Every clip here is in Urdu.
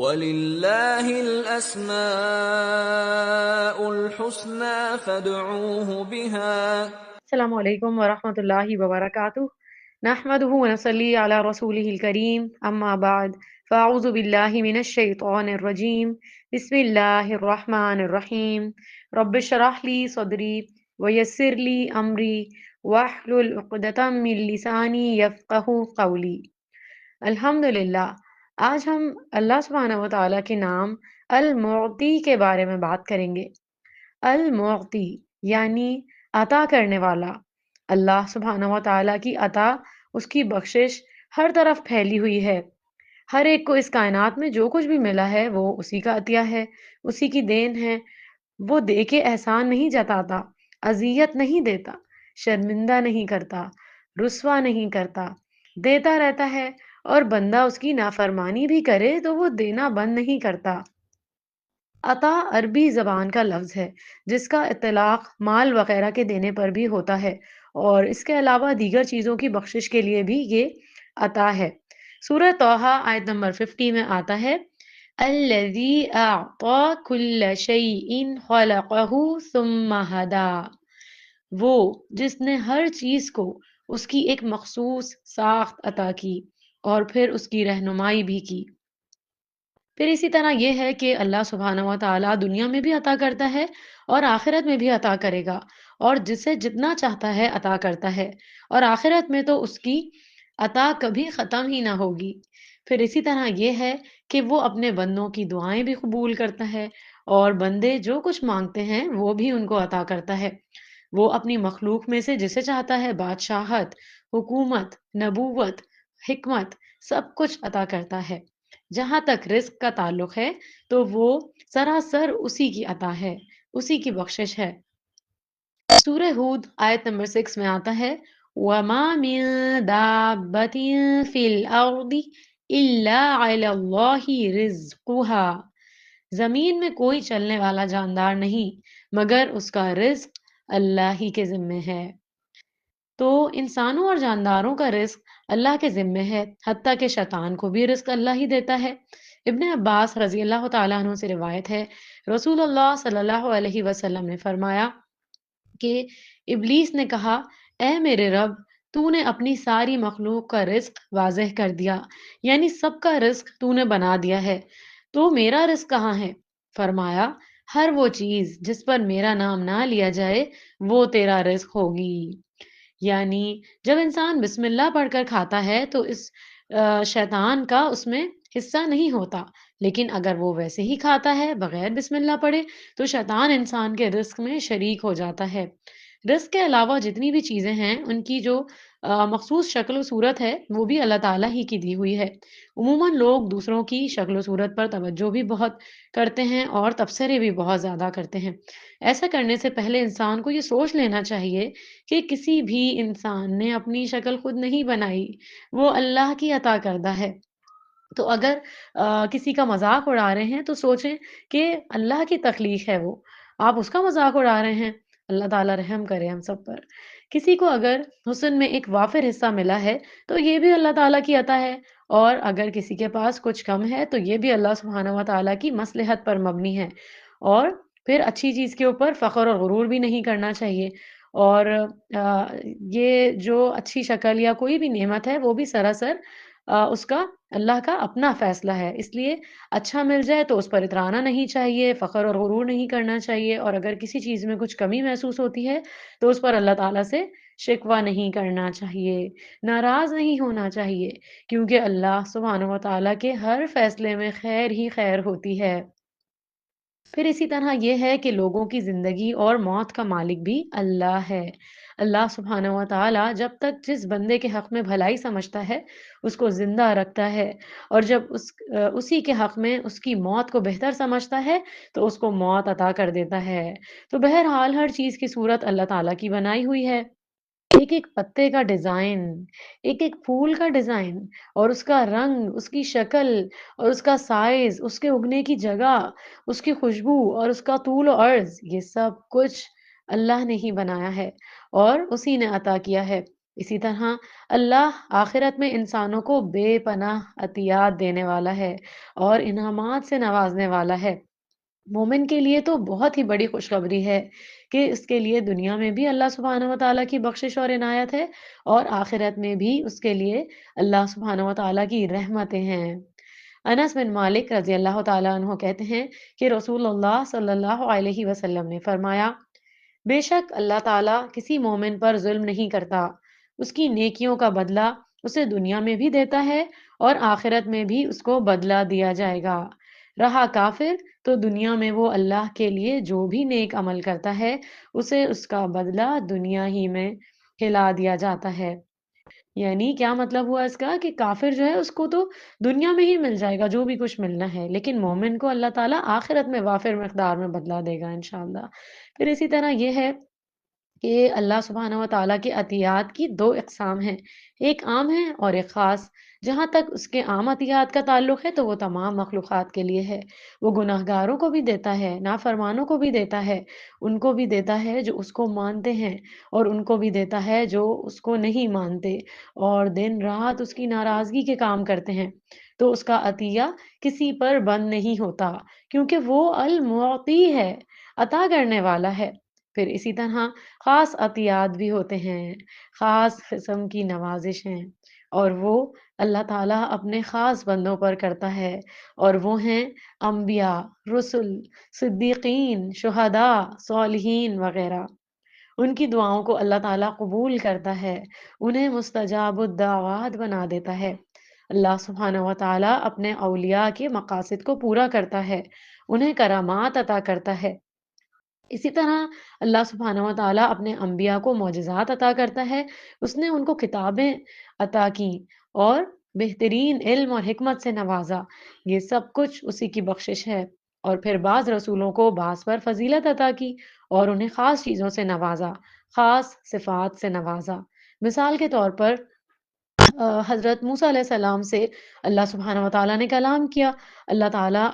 وَلِلَّهِ الْأَسْمَاءُ الْحُسْنَى فَادْعُوهُ بِهَا. السلام علیکم ورحمۃ اللہ وبرکاتہ، نحمده ونصلی علی رسولہ الکریم، اما بعد فاعوذ باللہ من الشیطان الرجیم، بسم اللہ الرحمن الرحیم، رب اشرح لی صدری ویسر لی امری واحلل عقدۃ من لسانی یفقہوا قولی۔ الحمدللہ، آج ہم اللہ سبحانہ و تعالیٰ کے نام المعطی کے بارے میں بات کریں گے۔ المعطی یعنی عطا کرنے والا۔ اللہ سبحانہ و تعالیٰ کی عطا، اس کی بخشش ہر طرف پھیلی ہوئی ہے۔ ہر ایک کو اس کائنات میں جو کچھ بھی ملا ہے وہ اسی کا عطیہ ہے، اسی کی دین ہے۔ وہ دے کے احسان نہیں جتاتا، اذیت نہیں دیتا، شرمندہ نہیں کرتا، رسوا نہیں کرتا، دیتا رہتا ہے، اور بندہ اس کی نافرمانی بھی کرے تو وہ دینا بند نہیں کرتا۔ عطا عربی زبان کا لفظ ہے جس کا اطلاق مال وغیرہ کے دینے پر بھی ہوتا ہے، اور اس کے علاوہ دیگر چیزوں کی بخشش کے لیے بھی یہ عطا ہے۔ سورہ طٰہٰ آیت نمبر 50 میں آتا ہے، الذی اعطی کل شیء خلقہ ثم ہدی، وہ جس نے ہر چیز کو اس کی ایک مخصوص ساخت عطا کی اور پھر اس کی رہنمائی بھی کی۔ پھر اسی طرح یہ ہے کہ اللہ سبحانہ و تعالیٰ دنیا میں بھی عطا کرتا ہے اور آخرت میں بھی عطا کرے گا، اور جسے جتنا چاہتا ہے عطا کرتا ہے، اور آخرت میں تو اس کی عطا کبھی ختم ہی نہ ہوگی۔ پھر اسی طرح یہ ہے کہ وہ اپنے بندوں کی دعائیں بھی قبول کرتا ہے، اور بندے جو کچھ مانگتے ہیں وہ بھی ان کو عطا کرتا ہے۔ وہ اپنی مخلوق میں سے جسے چاہتا ہے بادشاہت، حکومت، نبوت، حکمت، سب کچھ عطا کرتا ہے۔ جہاں تک رزق کا تعلق ہے تو وہ سراسر اسی کی عطا ہے، اسی کی بخشش ہے۔ سورہ ہود آیت نمبر 6 میں آتا ہے، وَمَا مِن دَابَّةٍ فِي الْأَرْضِ إِلَّا عَلَى اللَّهِ رِزْقُهَا، زمین میں کوئی چلنے والا جاندار نہیں مگر اس کا رزق اللہ ہی کے ذمے ہے۔ تو انسانوں اور جانداروں کا رزق اللہ کے ذمے ہے، حتیٰ کہ شیطان کو بھی رزق اللہ ہی دیتا ہے۔ ابن عباس رضی اللہ تعالیٰ عنہ سے روایت ہے، رسول اللہ صلی اللہ علیہ وسلم نے فرمایا کہ ابلیس نے کہا، اے میرے رب، تو نے اپنی ساری مخلوق کا رزق واضح کر دیا، یعنی سب کا رزق تو نے بنا دیا ہے، تو میرا رزق کہاں ہے؟ فرمایا، ہر وہ چیز جس پر میرا نام نہ لیا جائے وہ تیرا رزق ہوگی۔ یعنی جب انسان بسم اللہ پڑھ کر کھاتا ہے تو اس شیطان کا اس میں حصہ نہیں ہوتا، لیکن اگر وہ ویسے ہی کھاتا ہے بغیر بسم اللہ پڑھے تو شیطان انسان کے رزق میں شریک ہو جاتا ہے۔ رزق کے علاوہ جتنی بھی چیزیں ہیں ان کی جو مخصوص شکل و صورت ہے وہ بھی اللہ تعالیٰ ہی کی دی ہوئی ہے۔ عموماً لوگ دوسروں کی شکل و صورت پر توجہ بھی بہت کرتے ہیں اور تبصرے بھی بہت زیادہ کرتے ہیں۔ ایسا کرنے سے پہلے انسان کو یہ سوچ لینا چاہیے کہ کسی بھی انسان نے اپنی شکل خود نہیں بنائی، وہ اللہ کی عطا کردہ ہے۔ تو اگر کسی کا مذاق اڑا رہے ہیں تو سوچیں کہ اللہ کی تخلیق ہے وہ، آپ اس کا مذاق اڑا رہے ہیں۔ اللہ تعالیٰ رحم کرے ہم سب پر۔ کسی کو اگر حسن میں ایک وافر حصہ ملا ہے تو یہ بھی اللہ تعالیٰ کی عطا ہے، اور اگر کسی کے پاس کچھ کم ہے تو یہ بھی اللہ سبحانہ و تعالیٰ کی مصلحت پر مبنی ہے۔ اور پھر اچھی چیز کے اوپر فخر اور غرور بھی نہیں کرنا چاہیے، اور یہ جو اچھی شکل یا کوئی بھی نعمت ہے وہ بھی سراسر اس کا اللہ کا اپنا فیصلہ ہے، اس لیے اچھا مل جائے تو اس پر اترانا نہیں چاہیے، فخر اور غرور نہیں کرنا چاہیے، اور اگر کسی چیز میں کچھ کمی محسوس ہوتی ہے تو اس پر اللہ تعالیٰ سے شکوہ نہیں کرنا چاہیے، ناراض نہیں ہونا چاہیے، کیونکہ اللہ سبحانہ و تعالیٰ کے ہر فیصلے میں خیر ہی خیر ہوتی ہے۔ پھر اسی طرح یہ ہے کہ لوگوں کی زندگی اور موت کا مالک بھی اللہ ہے۔ اللہ سبحانہ و تعالیٰ جب تک جس بندے کے حق میں بھلائی سمجھتا ہے اس کو زندہ رکھتا ہے، اور جب اسی کے حق میں اس کی موت کو بہتر سمجھتا ہے تو اس کو موت عطا کر دیتا ہے۔ تو بہرحال ہر چیز کی صورت اللہ تعالیٰ کی بنائی ہوئی ہے۔ ایک ایک پتے کا ڈیزائن، ایک ایک پھول کا ڈیزائن، اور اس کا رنگ، اس کی شکل، اور اس کا سائز، اس کے اگنے کی جگہ، اس کی خوشبو اور اس کا طول و عرض، یہ سب کچھ اللہ نے ہی بنایا ہے اور اسی نے عطا کیا ہے۔ اسی طرح اللہ آخرت میں انسانوں کو بے پناہ عطیات دینے والا ہے اور انعامات سے نوازنے والا ہے۔ مومن کے لیے تو بہت ہی بڑی خوشخبری ہے کہ اس کے لیے دنیا میں بھی اللہ سبحانہ و تعالیٰ کی بخشش اور عنایت ہے، اور آخرت میں بھی اس کے لیے اللہ سبحانہ و تعالیٰ کی رحمتیں ہیں۔ انس بن مالک رضی اللہ تعالیٰ عنہ کہتے ہیں کہ رسول اللہ صلی اللہ علیہ وسلم نے فرمایا: بے شک اللہ تعالیٰ کسی مومن پر ظلم نہیں کرتا، اس کی نیکیوں کا بدلہ اسے دنیا میں بھی دیتا ہے اور آخرت میں بھی اس کو بدلہ دیا جائے گا۔ رہا کافر، تو دنیا میں وہ اللہ کے لیے جو بھی نیک عمل کرتا ہے اسے اس کا بدلہ دنیا ہی میں کھلا دیا جاتا ہے۔ یعنی کیا مطلب ہوا اس کا کہ کافر جو ہے اس کو تو دنیا میں ہی مل جائے گا جو بھی کچھ ملنا ہے، لیکن مومن کو اللہ تعالیٰ آخرت میں وافر مقدار میں بدلہ دے گا انشاءاللہ۔ پھر اسی طرح یہ ہے کہ اللہ سبحانہ و تعالیٰ کی عطیات کی دو اقسام ہیں، ایک عام ہے اور ایک خاص۔ جہاں تک اس کے عام عطیات کا تعلق ہے تو وہ تمام مخلوقات کے لیے ہے، وہ گناہ گاروں کو بھی دیتا ہے، نافرمانوں کو بھی دیتا ہے، ان کو بھی دیتا ہے جو اس کو مانتے ہیں اور ان کو بھی دیتا ہے جو اس کو نہیں مانتے اور دن رات اس کی ناراضگی کے کام کرتے ہیں۔ تو اس کا عطیہ کسی پر بند نہیں ہوتا، کیونکہ وہ المعطی ہے، عطا کرنے والا ہے۔ پھر اسی طرح خاص عطیات بھی ہوتے ہیں، خاص قسم کی نوازشیں، اور وہ اللہ تعالیٰ اپنے خاص بندوں پر کرتا ہے، اور وہ ہیں انبیاء، رسل، صدیقین، شہداء، صالحین وغیرہ۔ ان کی دعاؤں کو اللہ تعالیٰ قبول کرتا ہے، انہیں مستجاب الدعوات بنا دیتا ہے۔ اللہ سبحانہ و تعالیٰ اپنے اولیاء کے مقاصد کو پورا کرتا ہے، انہیں کرامات عطا کرتا ہے۔ اسی طرح اللہ سبحانہ و تعالیٰ اپنے انبیاء کو معجزات عطا کرتا ہے، اس نے ان کو کتابیں عطا کی اور بہترین علم اور حکمت سے نوازا، یہ سب کچھ اسی کی بخشش ہے۔ اور پھر بعض رسولوں کو بعض پر فضیلت عطا کی اور انہیں خاص چیزوں سے نوازا، خاص صفات سے نوازا۔ مثال کے طور پر حضرت موسیٰ علیہ السلام سے اللہ سبحانہ و تعالیٰ نے کلام کیا۔ اللہ تعالیٰ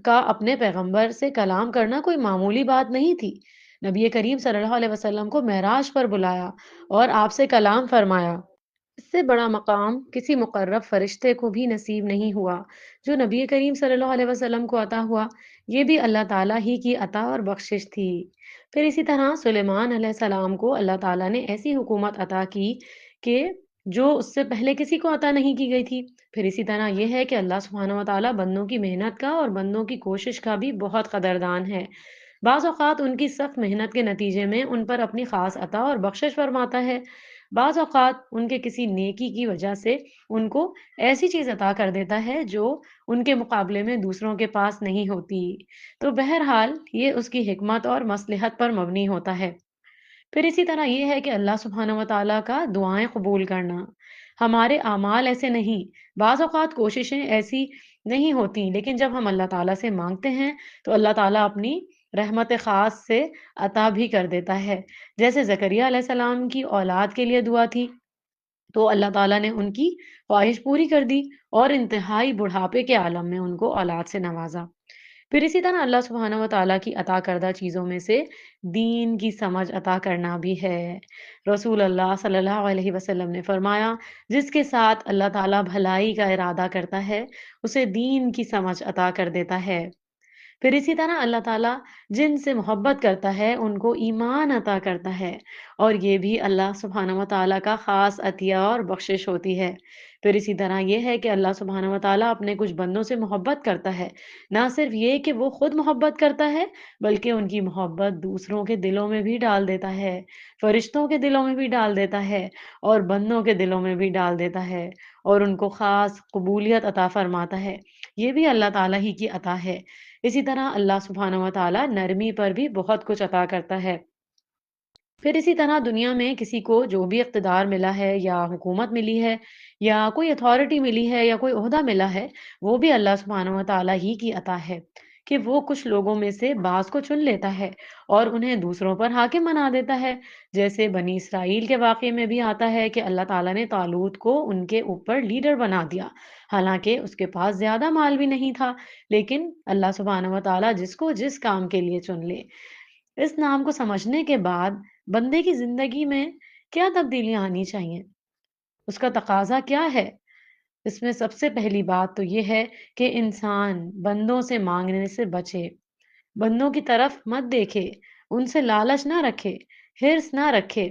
کا اپنے پیغمبر سے کلام کرنا کوئی معمولی بات نہیں تھی۔ نبی کریم صلی اللہ علیہ وسلم کو معراج پر بلایا اور آپ سے کلام فرمایا۔ اس سے بڑا مقام کسی مقرب فرشتے کو بھی نصیب نہیں ہوا جو نبی کریم صلی اللہ علیہ وسلم کو عطا ہوا، یہ بھی اللہ تعالیٰ ہی کی عطا اور بخشش تھی۔ پھر اسی طرح سلیمان علیہ السلام کو اللہ تعالیٰ نے ایسی حکومت عطا کی کہ جو اس سے پہلے کسی کو عطا نہیں کی گئی تھی۔ پھر اسی طرح یہ ہے کہ اللہ سبحانہ و تعالیٰ بندوں کی محنت کا اور بندوں کی کوشش کا بھی بہت قدردان ہے۔ بعض اوقات ان کی سخت محنت کے نتیجے میں ان پر اپنی خاص عطا اور بخشش فرماتا ہے، بعض اوقات ان کے کسی نیکی کی وجہ سے ان کو ایسی چیز عطا کر دیتا ہے جو ان کے مقابلے میں دوسروں کے پاس نہیں ہوتی۔ تو بہرحال یہ اس کی حکمت اور مصلحت پر مبنی ہوتا ہے۔ پھر اسی طرح یہ ہے کہ اللہ سبحانہ و تعالیٰ کا دعائیں قبول کرنا، ہمارے اعمال ایسے نہیں، بعض اوقات کوششیں ایسی نہیں ہوتی، لیکن جب ہم اللہ تعالیٰ سے مانگتے ہیں تو اللہ تعالیٰ اپنی رحمت خاص سے عطا بھی کر دیتا ہے۔ جیسے زکریا علیہ السلام کی اولاد کے لیے دعا تھی تو اللہ تعالیٰ نے ان کی خواہش پوری کر دی اور انتہائی بڑھاپے کے عالم میں ان کو اولاد سے نوازا۔ پھر اسی طرح اللہ سبحانہ و تعالیٰ کی عطا کردہ چیزوں میں سے دین کی سمجھ عطا کرنا بھی ہے۔ رسول اللہ صلی اللہ علیہ وسلم نے فرمایا: جس کے ساتھ اللہ تعالیٰ بھلائی کا ارادہ کرتا ہے اسے دین کی سمجھ عطا کر دیتا ہے۔ پھر اسی طرح اللہ تعالیٰ جن سے محبت کرتا ہے ان کو ایمان عطا کرتا ہے، اور یہ بھی اللہ سبحانہ و تعالیٰ کا خاص عطیہ اور بخشش ہوتی ہے۔ پھر اسی طرح یہ ہے کہ اللہ سبحانہ و تعالیٰ اپنے کچھ بندوں سے محبت کرتا ہے، نہ صرف یہ کہ وہ خود محبت کرتا ہے بلکہ ان کی محبت دوسروں کے دلوں میں بھی ڈال دیتا ہے، فرشتوں کے دلوں میں بھی ڈال دیتا ہے اور بندوں کے دلوں میں بھی ڈال دیتا ہے، اور ان کو خاص قبولیت عطا فرماتا ہے۔ یہ بھی اللہ تعالیٰ ہی کی عطا ہے۔ اسی طرح اللہ سبحانہ و تعالیٰ نرمی پر بھی بہت کچھ عطا کرتا ہے۔ پھر اسی طرح دنیا میں کسی کو جو بھی اقتدار ملا ہے یا حکومت ملی ہے یا کوئی اتھارٹی ملی ہے یا کوئی عہدہ ملا ہے، وہ بھی اللہ سبحانہ و تعالیٰ ہی کی عطا ہے کہ وہ کچھ لوگوں میں سے بعض کو چن لیتا ہے اور انہیں دوسروں پر حاکم بنا دیتا ہے۔ جیسے بنی اسرائیل کے واقعے میں بھی آتا ہے کہ اللہ تعالیٰ نے طالوت کو ان کے اوپر لیڈر بنا دیا، حالانکہ اس کے پاس زیادہ مال بھی نہیں تھا، لیکن اللہ سبحانہ و تعالیٰ جس کو جس کام کے لیے چن لے۔ اس نام کو سمجھنے کے بعد بندے کی زندگی میں کیا تبدیلیاں آنی چاہیے، اس کا تقاضا کیا ہے؟ اس میں سب سے پہلی بات تو یہ ہے کہ انسان بندوں سے مانگنے سے بچے، بندوں کی طرف مت دیکھے، ان سے لالچ نہ رکھے، ہرس نہ رکھے،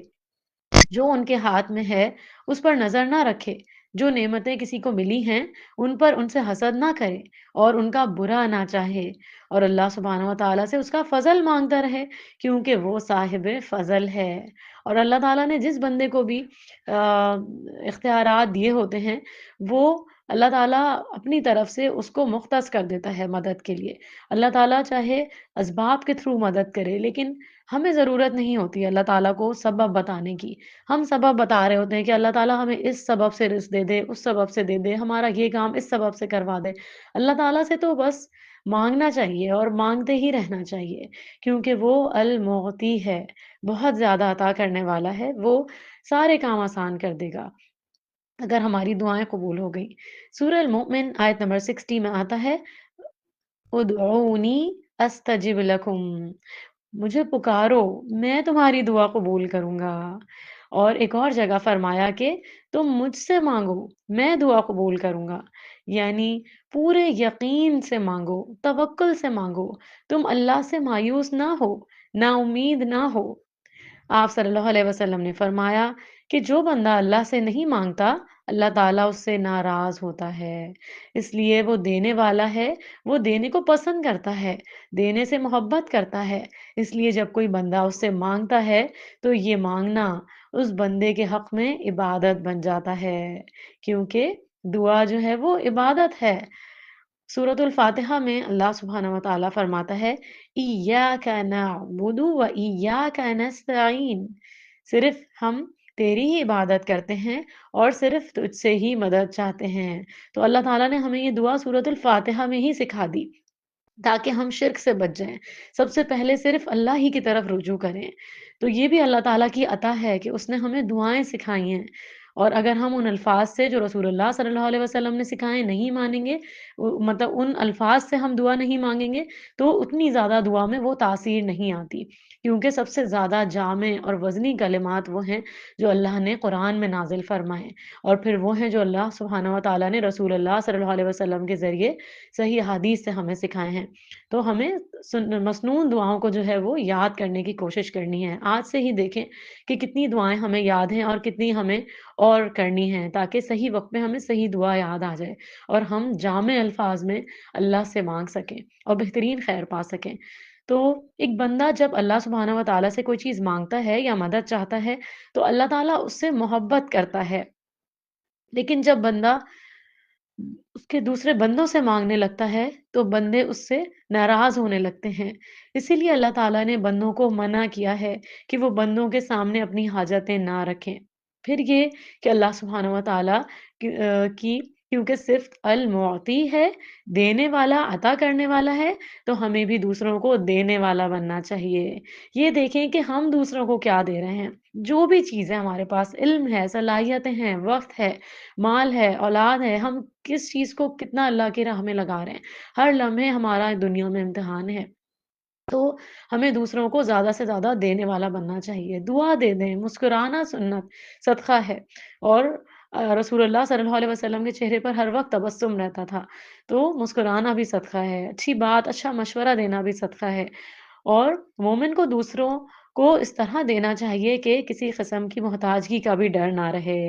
جو ان کے ہاتھ میں ہے اس پر نظر نہ رکھے، جو نعمتیں کسی کو ملی ہیں ان پر ان سے حسد نہ کرے اور ان کا برا نہ چاہے، اور اللہ سبحانہ و تعالیٰ سے اس کا فضل مانگتا رہے، کیونکہ وہ صاحب فضل ہے۔ اور اللہ تعالیٰ نے جس بندے کو بھی اختیارات دیے ہوتے ہیں، وہ اللہ تعالیٰ اپنی طرف سے اس کو مختص کر دیتا ہے مدد کے لیے۔ اللہ تعالیٰ چاہے اسباب کے تھرو مدد کرے، لیکن ہمیں ضرورت نہیں ہوتی اللہ تعالیٰ کو سبب بتانے کی۔ ہم سبب بتا رہے ہوتے ہیں کہ اللہ تعالیٰ ہمیں اس سبب سے رزق دے دے، اس سبب سے دے دے، ہمارا یہ کام اس سبب سے کروا دے۔ اللہ تعالیٰ سے تو بس مانگنا چاہیے اور مانگتے ہی رہنا چاہیے، کیونکہ وہ المعطی ہے، بہت زیادہ عطا کرنے والا ہے، وہ سارے کام آسان کر دے گا اگر ہماری دعائیں قبول ہو گئی۔ سورہ المؤمن آیت نمبر 60 میں آتا ہے، ادعونی استجب لکم، مجھے پکارو، میں تمہاری دعا قبول کروں گا۔ اور ایک اور جگہ فرمایا کہ تم مجھ سے مانگو، میں دعا قبول کروں گا، یعنی پورے یقین سے مانگو، توکل سے مانگو، تم اللہ سے مایوس نہ ہو، نا امید نہ ہو۔ آپ صلی اللہ علیہ وسلم نے فرمایا کہ جو بندہ اللہ سے نہیں مانگتا، اللہ تعالیٰ اس سے ناراض ہوتا ہے، اس لیے وہ دینے والا ہے، وہ دینے کو پسند کرتا ہے، دینے سے محبت کرتا ہے، اس لیے جب کوئی بندہ اس سے مانگتا ہے تو یہ مانگنا اس بندے کے حق میں عبادت بن جاتا ہے، کیونکہ دعا جو ہے وہ عبادت ہے۔ سورۃ الفاتحہ میں اللہ سبحانہ و تعالیٰ فرماتا ہے، ایاک نعبد و ایاک نستعین، صرف ہم تیری ہی عبادت کرتے ہیں اور صرف تجھ سے ہی مدد چاہتے ہیں۔ تو اللہ تعالیٰ نے ہمیں یہ دعا سورۃ الفاتحہ میں ہی سکھا دی تاکہ ہم شرک سے بچ جائیں، سب سے پہلے صرف اللہ ہی کی طرف رجوع کریں۔ تو یہ بھی اللہ تعالیٰ کی عطا ہے کہ اس نے ہمیں دعائیں سکھائی ہیں، اور اگر ہم ان الفاظ سے جو رسول اللہ صلی اللہ علیہ وسلم نے سکھائے نہیں مانیں گے، مطلب ان الفاظ سے ہم دعا نہیں مانگیں گے، تو اتنی زیادہ دعا میں وہ تاثیر نہیں آتی، کیونکہ سب سے زیادہ جامع اور وزنی کلمات وہ ہیں جو اللہ نے قرآن میں نازل فرمائے، اور پھر وہ ہیں جو اللہ سبحانہ و تعالیٰ نے رسول اللہ صلی اللہ علیہ وسلم کے ذریعے صحیح حدیث سے ہمیں سکھائے ہیں۔ تو ہمیں مسنون دعاؤں کو جو ہے وہ یاد کرنے کی کوشش کرنی ہے، آج سے ہی دیکھیں کہ کتنی دعائیں ہمیں یاد ہیں اور کتنی ہمیں اور کرنی ہیں، تاکہ صحیح وقت میں ہمیں صحیح دعا یاد آ جائے اور ہم جامع الفاظ میں اللہ سے مانگ سکیں اور بہترین خیر پا سکیں۔ تو ایک بندہ جب اللہ سبحانہ و تعالیٰ سے کوئی چیز مانگتا ہے یا مدد چاہتا ہے تو اللہ تعالیٰ اس سے محبت کرتا ہے، لیکن جب بندہ اس کے دوسرے بندوں سے مانگنے لگتا ہے تو بندے اس سے ناراض ہونے لگتے ہیں۔ اسی لیے اللہ تعالیٰ نے بندوں کو منع کیا ہے کہ وہ بندوں کے سامنے اپنی حاجتیں نہ رکھیں۔ پھر یہ کہ اللہ سبحانہ و تعالیٰ کی کیونکہ صرف المعطی ہے، دینے والا، عطا کرنے والا ہے، تو ہمیں بھی دوسروں کو دینے والا بننا چاہیے۔ یہ دیکھیں کہ ہم دوسروں کو کیا دے رہے ہیں، جو بھی چیزیں ہمارے پاس، علم ہے، صلاحیتیں ہیں، وقت ہے، مال ہے، اولاد ہے، ہم کس چیز کو کتنا اللہ کی راہ میں لگا رہے ہیں۔ ہر لمحے ہمارا دنیا میں امتحان ہے، تو ہمیں دوسروں کو زیادہ سے زیادہ دینے والا بننا چاہیے، دعا دے دیں، مسکرانا سنت صدقہ ہے، اور رسول اللہ صلی اللہ علیہ وسلم کے چہرے پر ہر وقت تبسم رہتا تھا، تو مسکرانا بھی صدقہ ہے، اچھی بات، اچھا مشورہ دینا بھی صدقہ ہے، اور مومن کو دوسروں کو اس طرح دینا چاہیے کہ کسی قسم کی محتاجگی کا بھی ڈر نہ رہے۔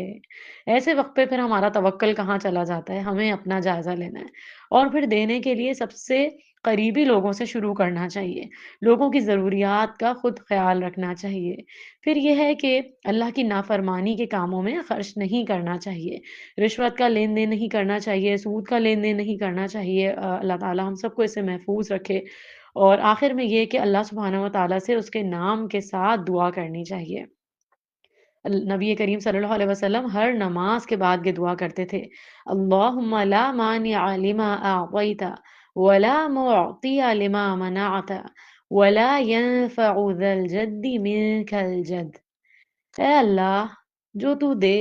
ایسے وقت پہ پھر ہمارا توکل کہاں چلا جاتا ہے، ہمیں اپنا جائزہ لینا ہے، اور پھر دینے کے لیے سب سے قریبی لوگوں سے شروع کرنا چاہیے، لوگوں کی ضروریات کا خود خیال رکھنا چاہیے۔ پھر یہ ہے کہ اللہ کی نافرمانی کے کاموں میں خرچ نہیں کرنا چاہیے، رشوت کا لین دین نہیں کرنا چاہیے، سود کا لین دین نہیں کرنا چاہیے، اللہ تعالیٰ ہم سب کو اس سے محفوظ رکھے۔ اور آخر میں یہ کہ اللہ سبحانہ و تعالیٰ سے اس کے نام کے ساتھ دعا کرنی چاہیے۔ نبی کریم صلی اللہ علیہ وسلم ہر نماز کے بعد یہ دعا کرتے تھے، اللہم لا مانع لما اعطیت ولا معطی لما منعت ولا ينفع ذا الجد منك الجد۔ اے اللہ، جو تو دے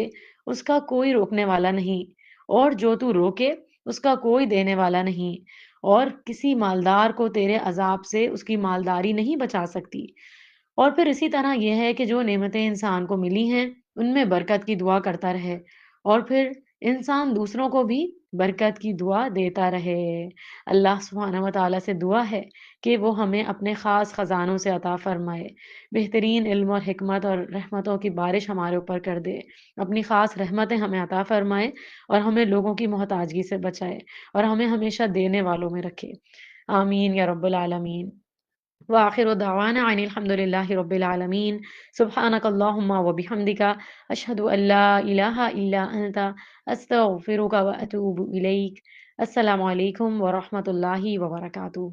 اس کا کوئی روکنے والا نہیں، اور جو تو روکے اس کا کوئی دینے والا نہیں، اور کسی مالدار کو تیرے عذاب سے اس کی مالداری نہیں بچا سکتی، اور پھر اسی طرح یہ ہے کہ جو نعمتیں انسان کو ملی ہیں ان میں برکت کی دعا کرتا رہے، اور پھر انسان دوسروں کو بھی برکت کی دعا دیتا رہے۔ اللہ سبحانہ و تعالیٰ سے دعا ہے کہ وہ ہمیں اپنے خاص خزانوں سے عطا فرمائے، بہترین علم اور حکمت اور رحمتوں کی بارش ہمارے اوپر کر دے، اپنی خاص رحمتیں ہمیں عطا فرمائے، اور ہمیں لوگوں کی محتاجگی سے بچائے، اور ہمیں ہمیشہ دینے والوں میں رکھے۔ آمین یا رب العالمین۔ وآخر دعوانا عن الحمد لله رب العالمين سبحانك اللهم وبحمدك أشهد أن لا إله إلا أنت أستغفرك وأتوب إليك۔ السلام علیکم ورحمۃ اللہ وبرکاتہ۔